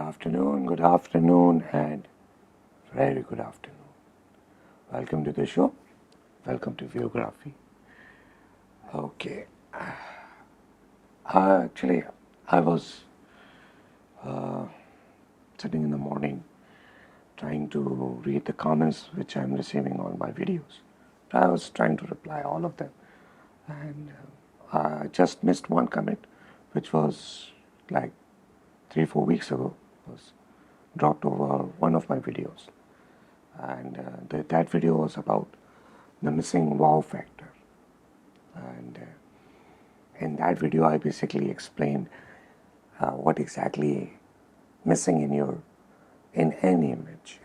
Good afternoon, and very good afternoon. Welcome to the show. Welcome to VUEGRAPHY. Okay, actually, I was sitting in the morning trying to read the comments which I'm receiving on my videos. I was trying to reply all of them, and I just missed one comment, which was like 3-4 weeks ago. Was dropped over one of my videos, and that video was about the missing wow factor. And in that video, I basically explained what exactly missing in any image,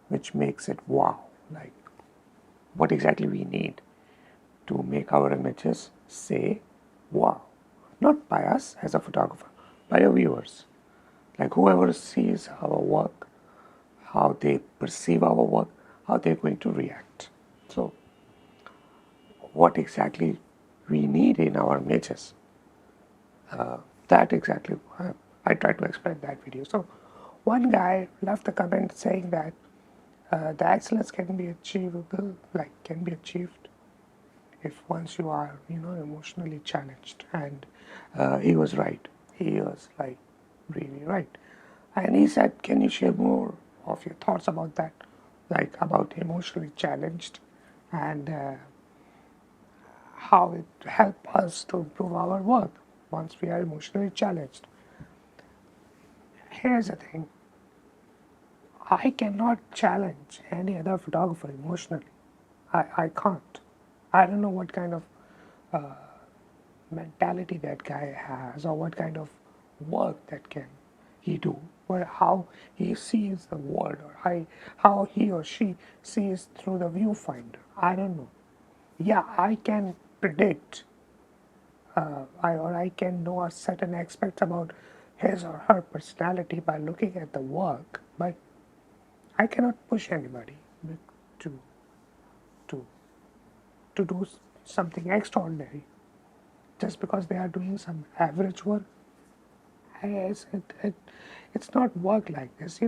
which makes it wow. Like what exactly we need to make our images say wow, not by us as a photographer, by our viewers. Like whoever sees our work, how they perceive our work, how they're going to react. So what exactly we need in our images. That exactly I tried to explain that video. So one guy left a comment saying that the excellence can be achievable, like can be achieved if once you are, emotionally challenged. And he was right. He was like really right. And he said, can you share more of your thoughts about that? Like about emotionally challenged and how it helps us to improve our work once we are emotionally challenged. Here's the thing, I cannot challenge any other photographer emotionally. I can't. I don't know what kind of mentality that guy has or what kind of work that can he do or how he sees the world or how he or she sees through the viewfinder. I don't know. Yeah, I can predict I can know a certain aspects about his or her personality by looking at the work, but I cannot push anybody to to to do something extraordinary just because they are doing some average work. It's not work like this,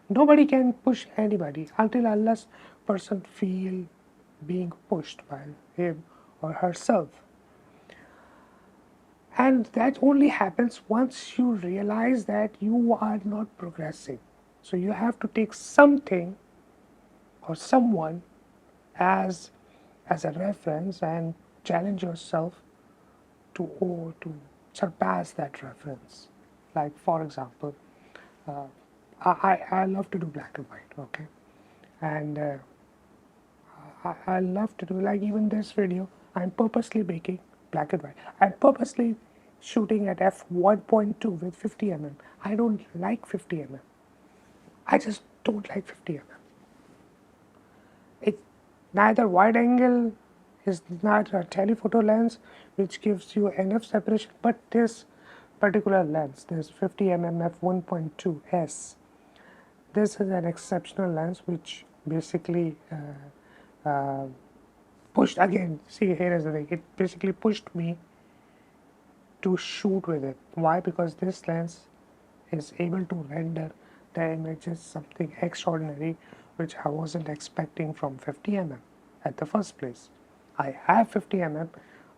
Nobody can push anybody until unless person feel being pushed by him or herself. And that only happens once you realize that you are not progressing. So you have to take something or someone as as a reference and challenge yourself to surpass that reference. Like for example, I love to do black and white, okay, and I love to do like even this video. I'm purposely making black and white. I'm purposely shooting at f1.2 with 50 mm. I don't like 50 mm. I just don't like 50 mm. It neither wide angle is not a telephoto lens which gives you enough separation, but this particular lens, this 50 mm f1.2 S, this is an exceptional lens which basically pushed again. See, here is the thing. It basically pushed me to shoot with it. Why? Because this lens is able to render the images something extraordinary which I wasn't expecting from 50 mm at the first place. I have 50 mm,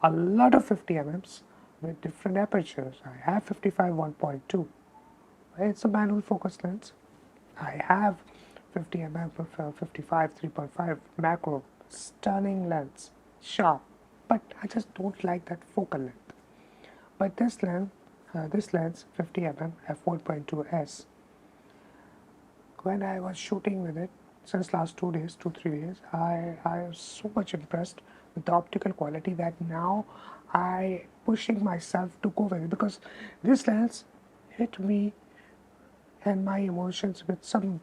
a lot of 50 mm with different apertures. I have 55 1.2. It's a manual focus lens. I have 50 mm, 55 3.5 macro, stunning lens, sharp, but I just don't like that focal length. But this lens 50 mm f1.2s, when I was shooting with it since last 2 days, 2-3 days, I was so much impressed with the optical quality that now I pushing myself to go with it because this lens hit me and my emotions with some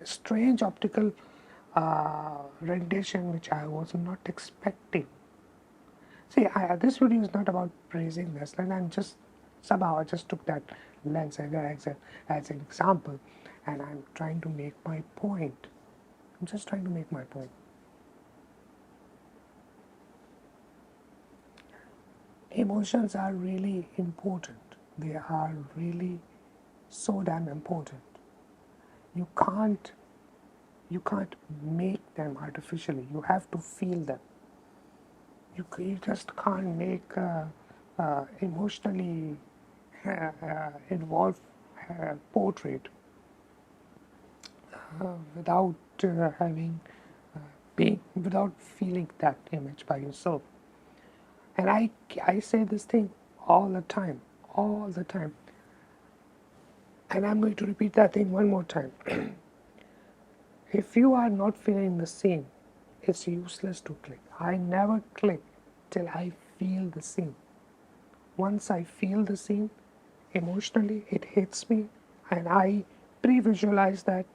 strange optical rendition which I was not expecting. See, this video is not about praising this lens. I'm just somehow I just took that lens as an example, and I'm trying to make my point. I'm just trying to make my point. Emotions are really important. They are really so damn important. You can't make them artificially. You have to feel them. You just can't make emotionally involved portrait without having being without feeling that image by yourself. And I say this thing all the time, and I'm going to repeat that thing one more time. If you are not feeling the same, it's useless to click. I never click till I feel the same. Once I feel the scene emotionally, it hits me, and I pre-visualize that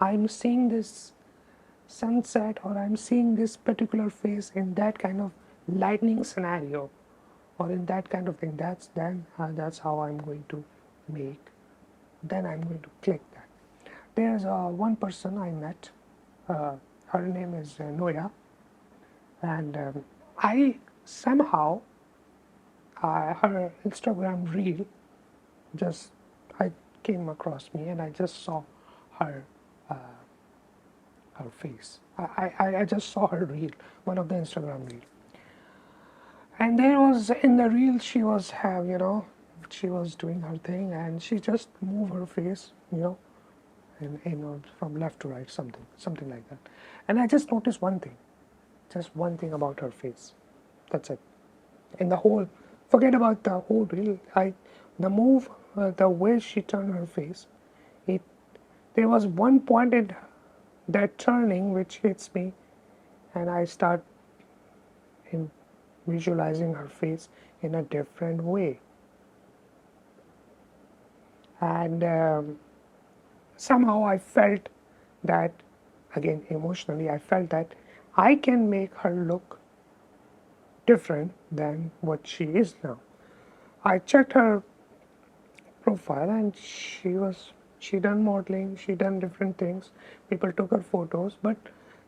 I'm seeing this sunset or I'm seeing this particular face in that kind of lightning scenario or in that kind of thing. That's how I'm going to make. Then I'm going to click that. There's one person I met. Her name is Noya, and I somehow her Instagram reel just I came across me and I just saw her her face. I just saw her reel, one of the Instagram reel, and there was in the reel she was she was doing her thing and she just moved her face, and from left to right, something like that, and I just noticed just one thing about her face. That's it. In the whole, forget about the whole reel. The move, the way she turned her face, it there was one point in that turning which hits me, and I start in visualizing her face in a different way, and somehow I felt that, again emotionally, I felt that I can make her look different than what she is now. I checked her profile and she done modeling, she done different things, people took her photos, but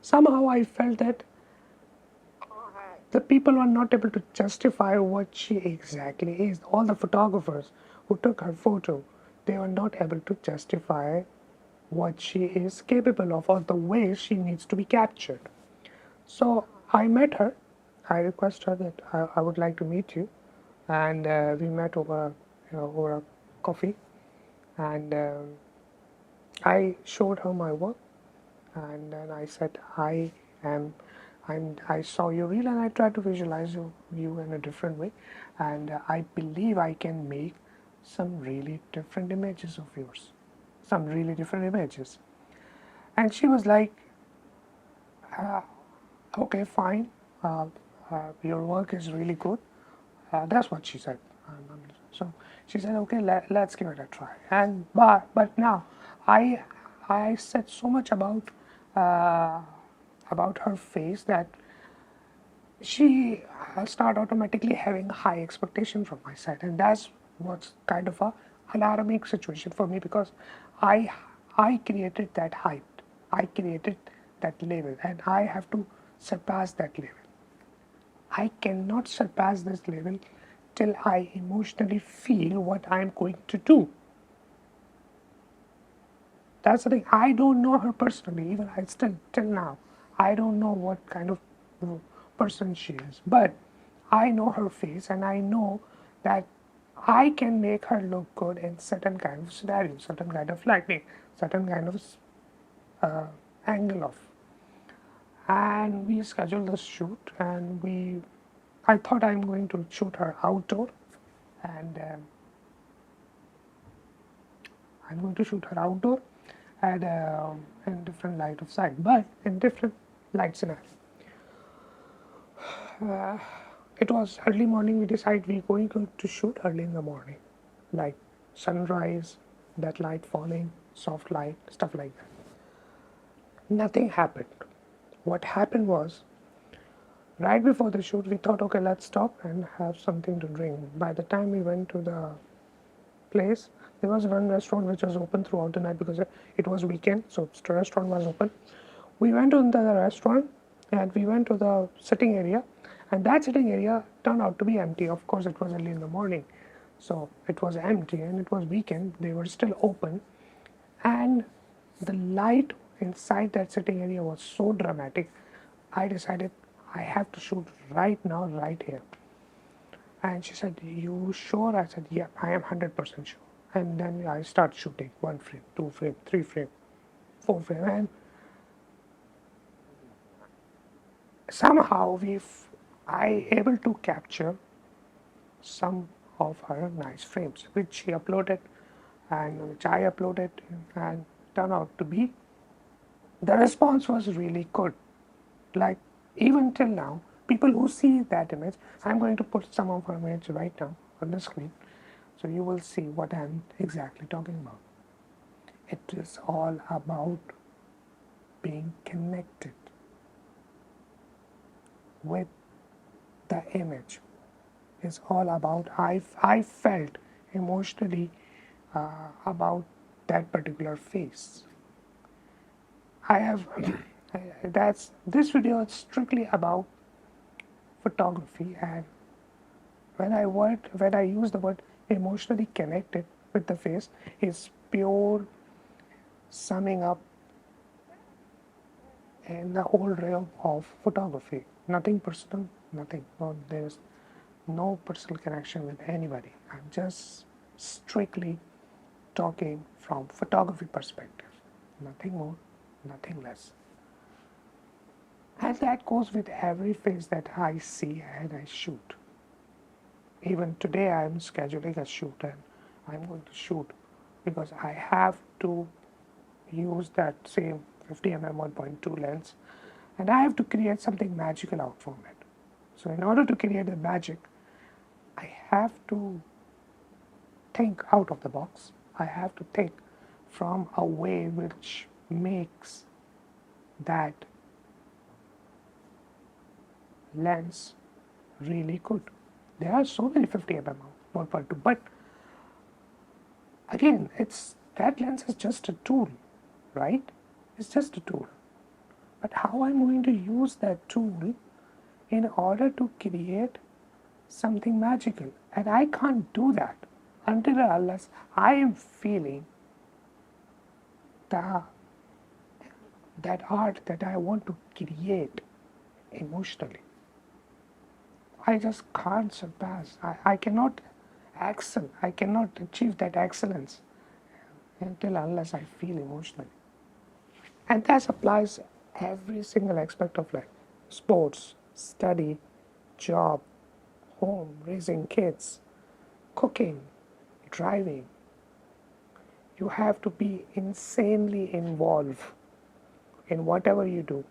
somehow I felt that the people were not able to justify what she exactly is. All the photographers who took her photo, they were not able to justify what she is capable of or the way she needs to be captured. So I met her. I requested her that I would like to meet you, and we met over a coffee, and I showed her my work, and then I said am I saw your reel and I tried to visualize you in a different way, and I believe I can make some really different images of yours, some really different images. And she was like, okay, fine, your work is really good. That's what she said. So she said, okay, let's give it a try. And but now I I said so much uh, about her face that she start automatically having high expectation from my side, and that's what's kind of a alarming situation for me, because I I created that hype, I created that level, and I have to surpass that level. I cannot surpass this level till I emotionally feel what I'm going to do. That's the thing. I don't know her personally. Even I still till now, I don't know what kind of person she is. But I know her face, and I know that I can make her look good in certain kind of scenario, certain kind of lighting, certain kind of angle of. And we scheduled the shoot, and I thought I'm going to shoot her outdoor, and I'm going to shoot her outdoor at in different light of sight, but in different light scenario. Uh, it was early morning. We decided we're going to shoot early in the morning, like sunrise, that light falling, soft light, stuff like that. Nothing happened. What happened was, right before the shoot, we thought, okay, let's stop and have something to drink. By the time we went to the place, there was one restaurant which was open throughout the night because it was weekend, so the restaurant was open. We went to the restaurant and we went to the sitting area, and that sitting area turned out to be empty. Of course, it was early in the morning, So it was empty and it was weekend. They were still open, and the light inside that sitting area was so dramatic. I decided I have to shoot right now, right here. And she said, "You sure?" I said, "Yeah, I am 100% sure." And then I start shooting 1 frame, 2 frame, 3 frame, 4 frame, and somehow I able to capture some of her nice frames, which she uploaded and which I uploaded, and turned out to be, the response was really good. Like, even till now, people who see that image, I'm going to put some of her image right now on the screen, so you will see what I'm exactly talking about. It is all about being connected with the image. It's all about, I felt emotionally about that particular face. I have that's this video is strictly about photography, and when I use the word emotionally connected with the face, is pure summing up in the whole realm of photography. Nothing personal, nothing. No, there's no personal connection with anybody. I'm just strictly talking from photography perspective. Nothing more, nothing less. And that goes with every face that I see and I shoot. Even today I'm scheduling a shoot and I'm going to shoot because I have to use that same 50mm 1.2 lens, and I have to create something magical out from it. So in order to create the magic, I have to think out of the box. I have to think from a way which makes that lens really good. There are so many 50mm 1.2, but again, it's that lens is just a tool, right? It's just a tool. But how I'm going to use that tool in order to create something magical? And I can't do that until or unless I am feeling the, that art that I want to create emotionally. I just can't surpass. I cannot excel. I cannot achieve that excellence until unless I feel emotionally. And that applies every single aspect of life: sports, study, job, home, raising kids, cooking, driving. You have to be insanely involved in whatever you do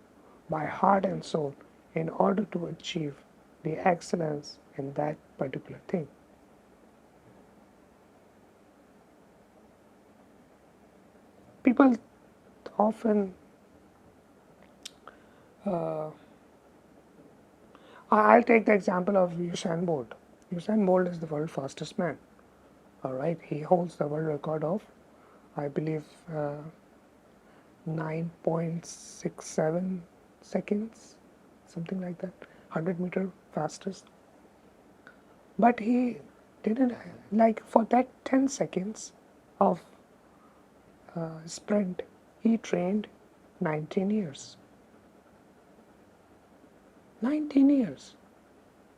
by heart and soul in order to achieve the excellence in that particular thing. People often, I'll take the example of Usain Bolt. Usain Bolt is the world's fastest man. All right, he holds the world record of, I believe, 9.67 seconds, something like that, 100-meter fastest. But he didn't, like, for that 10 seconds of sprint, he trained 19 years. 19 years.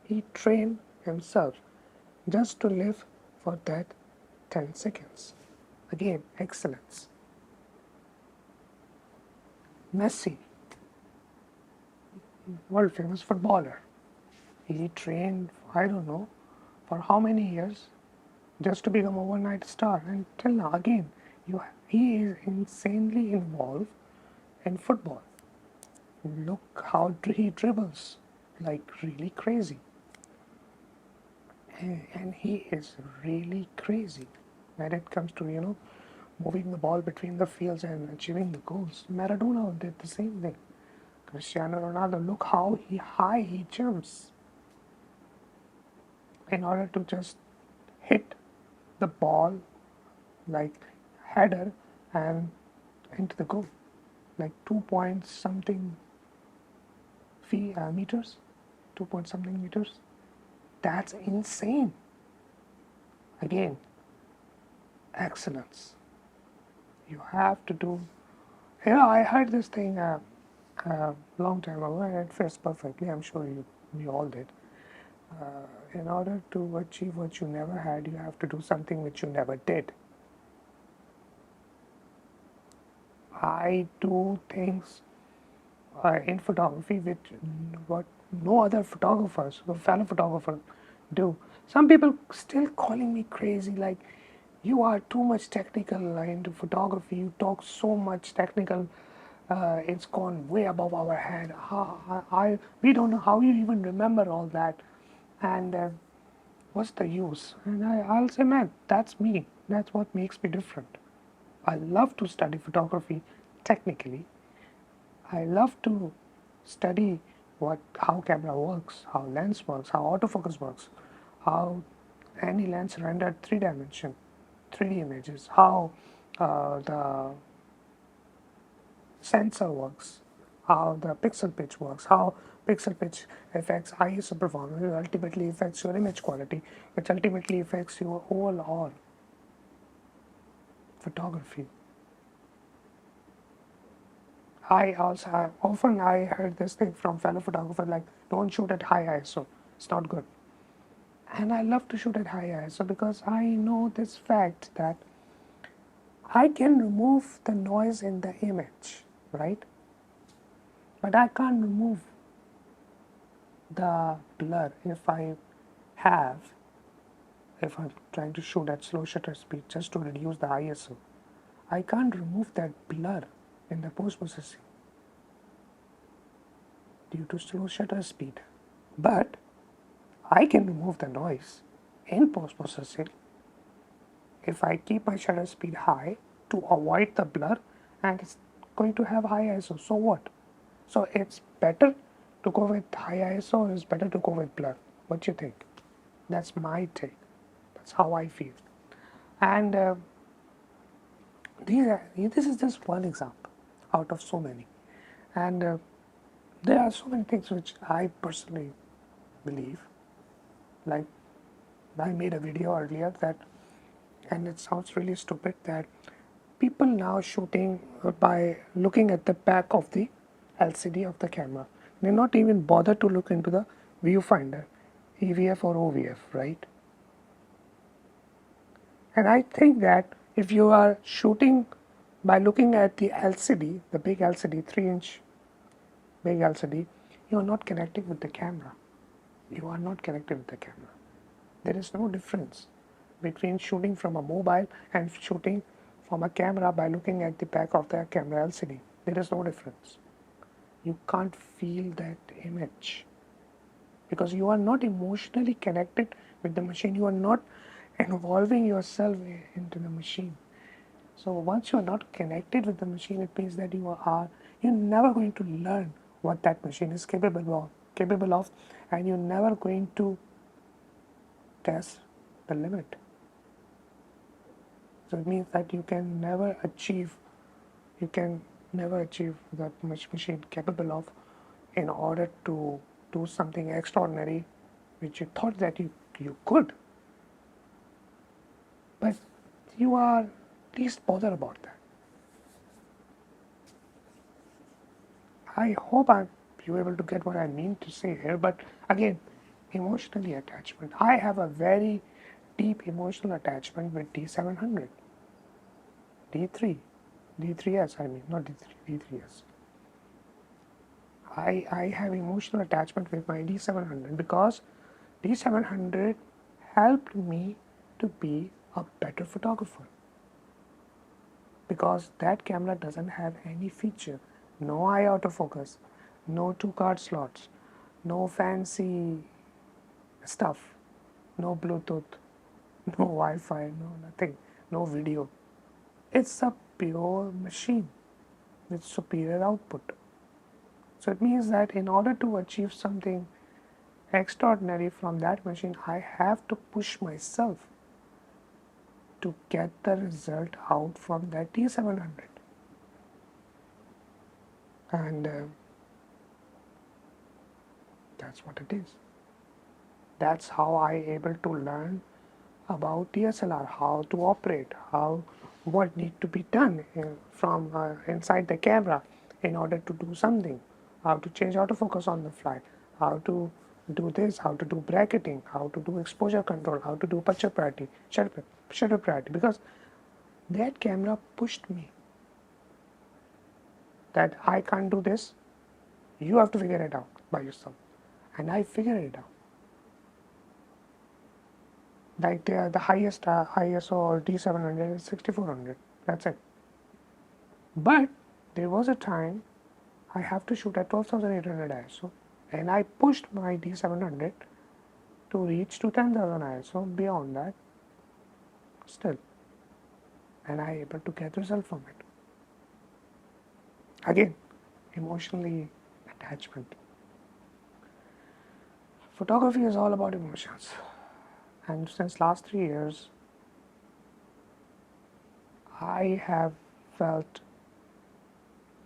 He trained himself just to live for that 10 seconds. Again, excellence. Messi, world famous footballer. He trained, I don't know, for how many years just to become a overnight star. And till now, again, he is insanely involved in football. Look how he dribbles, like really crazy. And he is really crazy when it comes to, moving the ball between the fields and achieving the goals. Maradona did the same thing. Cristiano Ronaldo, look how high he jumps in order to just hit the ball like header and into the goal, like 2 point something meters, 2 point something meters. That's insane. Again, excellence. You have to do. I heard this thing a long time ago, and it fits perfectly. I'm sure you all did. In order to achieve what you never had, you have to do something which you never did. I do things in photography which what no other photographers, or fellow photographer, do. Some people still calling me crazy, like you are too much technical into photography. You talk so much technical. It's gone way above our head. We don't know how you even remember all that, and what's the use? And I'll say, man, that's me. That's what makes me different. I love to study photography technically. I love to study how camera works, how lens works, how autofocus works, how any lens rendered 3D 3D images, how the sensor works, how the pixel pitch works, how pixel pitch affects ISO performance, which ultimately affects your image quality, which ultimately affects your overall photography. Often I heard this thing from fellow photographers, like, don't shoot at high ISO, it's not good. And I love to shoot at high ISO because I know this fact that I can remove the noise in the image, right? But I can't remove the blur have, if I'm trying to shoot at slow shutter speed just to reduce the ISO. I can't remove that blur in the post-processing due to slow shutter speed. But I can remove the noise in post-processing if I keep my shutter speed high to avoid the blur, and it's going to have high ISO. So what? So it's better to go with high ISO, or it's better to go with blur? What do you think? That's my take. That's how I feel. And this is just one example out of so many. And there are so many things which I personally believe. Like, I made a video earlier that, and it sounds really stupid, that people now shooting by looking at the back of the LCD of the camera. They not even bother to look into the viewfinder, EVF or OVF, right? And I think that if you are shooting by looking at the LCD, the big LCD, 3-inch big LCD, you are not connecting with the camera. You are not connected with the camera. There is no difference between shooting from a mobile and shooting from a camera by looking at the back of the camera LCD. There is no difference. You can't feel that image because you are not emotionally connected with the machine. You are not involving yourself into the machine. So once you are not connected with the machine, it means that you're never going to learn what that machine is capable of, and you're never going to test the limit. So it means that you can never achieve that much machine capable of in order to do something extraordinary which you thought that you could. But you are least bothered about that. I hope you're able to get what I mean to say here. But again, emotionally attachment. I have a very deep emotional attachment with D700, D3, D3S. I mean, not D3, D3S. I have emotional attachment with my D700 because D700 helped me to be a better photographer. Because that camera doesn't have any feature, no eye autofocus, no 2 card slots, no fancy stuff, no Bluetooth, no Wi-Fi, no nothing, no video. It's a pure machine with superior output. So it means that in order to achieve something extraordinary from that machine, I have to push myself to get the result out from that D700. And that's what it is. That's how I able to learn about DSLR, how to operate, what need to be done from inside the camera in order to do something, how to change autofocus on the fly, how to do this, how to do bracketing, how to do exposure control, how to do aperture priority, shutter priority, because that camera pushed me that I can't do this, you have to figure it out by yourself. And I figured it out. Like the highest ISO or D700 is 6400. That's it. But there was a time I have to shoot at 12,800 ISO, and I pushed my D700 to reach to 10,000 ISO. Beyond that, still, and I able to get result from it. Again, emotionally attachment. Photography is all about emotions, and since last 3 years, I have felt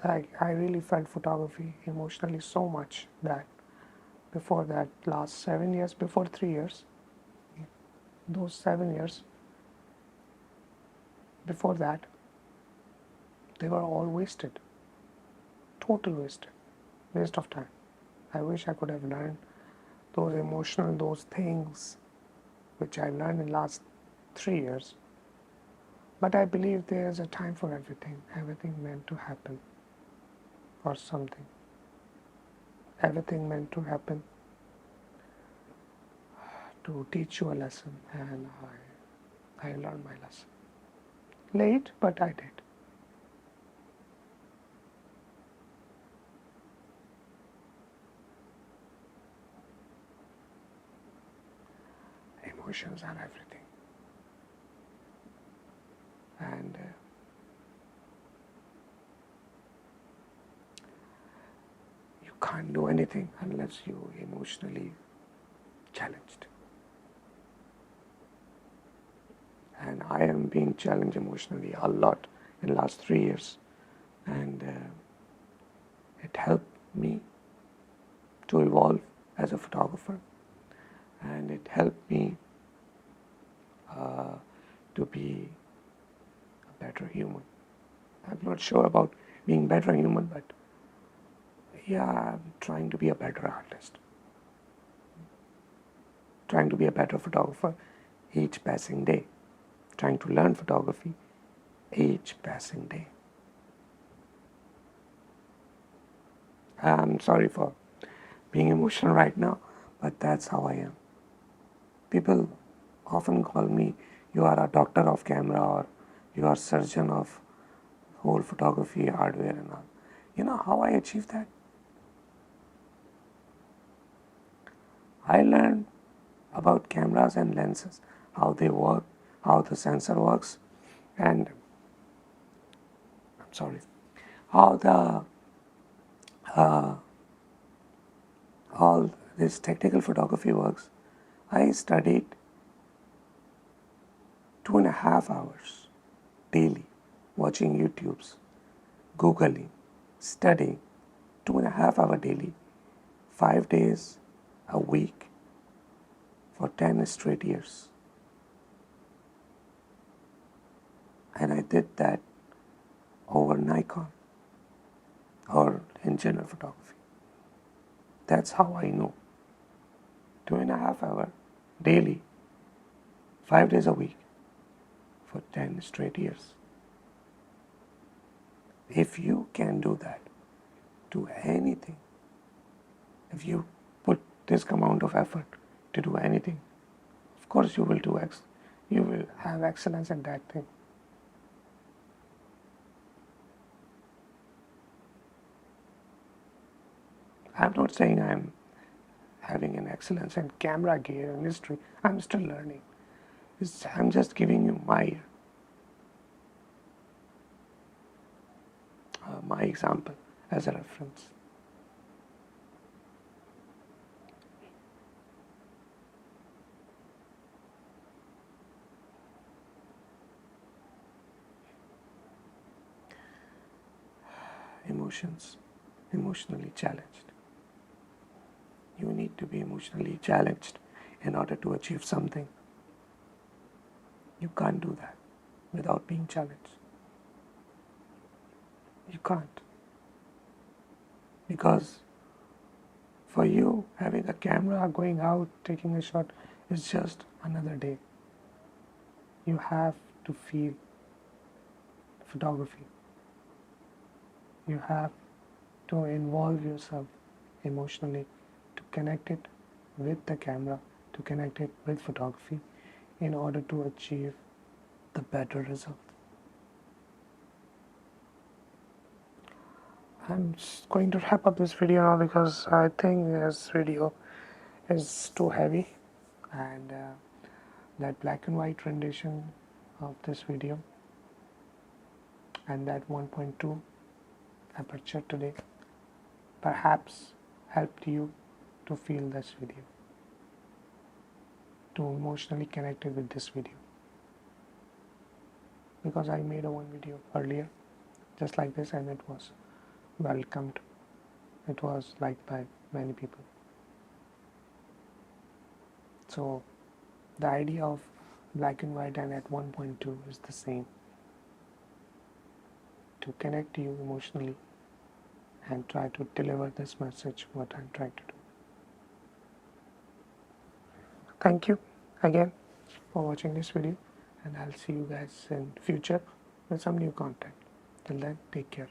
like I really felt photography emotionally so much that before that, last 7 years, before 3 years, those 7 years before that, they were all wasted, total waste of time. I wish I could have learned those emotional, those things which I learned in last 3 years. But I believe there is a time for everything. Everything meant to happen for something. Everything meant to happen to teach you a lesson, and I learned my lesson. Late, but I did. Emotions are everything. And you can't do anything unless you emotionally challenged. And I am being challenged emotionally a lot in the last 3 years, and it helped me to evolve as a photographer, and it helped me to be a better human. I'm not sure about being better human, but yeah, I'm trying to be a better artist, trying to be a better photographer each passing day, trying to learn photography each passing day. I'm sorry for being emotional right now, but that's how I am. People often call me, you are a doctor of camera, or you are surgeon of whole photography hardware and all. You know how I achieved that? I learned about cameras and lenses, how they work, how the sensor works, and how the all this technical photography works. I studied 2.5 hours daily, watching YouTubes, Googling, studying, 2.5 hours daily, 5 days a week for 10 straight years. And I did that over Nikon or in general photography. That's how I know. 2.5 hours daily, 5 days a week for 10 straight years. If you can do that to anything, if you put this amount of effort to do anything, of course you will you will have excellence in that thing. I'm not saying I'm having an excellence in camera gear and history. I'm still learning. I'm just giving you my example as a reference. Emotions, emotionally challenged. You need to be emotionally challenged in order to achieve something. You can't do that without being challenged. You can't. Because for you, having a camera, going out, taking a shot is just another day. You have to feel photography. You have to involve yourself emotionally to connect it with the camera, to connect it with photography in order to achieve the better result. I'm just going to wrap up this video now because I think this video is too heavy, and that black and white rendition of this video and that 1.2 aperture today perhaps helped you to feel this video, to emotionally connect with this video, because I made a one video earlier just like this and it was welcomed, it was liked by many people. So the idea of black and white and at 1.2 is the same, to connect to you emotionally and try to deliver this message what I'm trying to do. Thank you again for watching this video, and I'll see you guys in future with some new content. Till then, take care.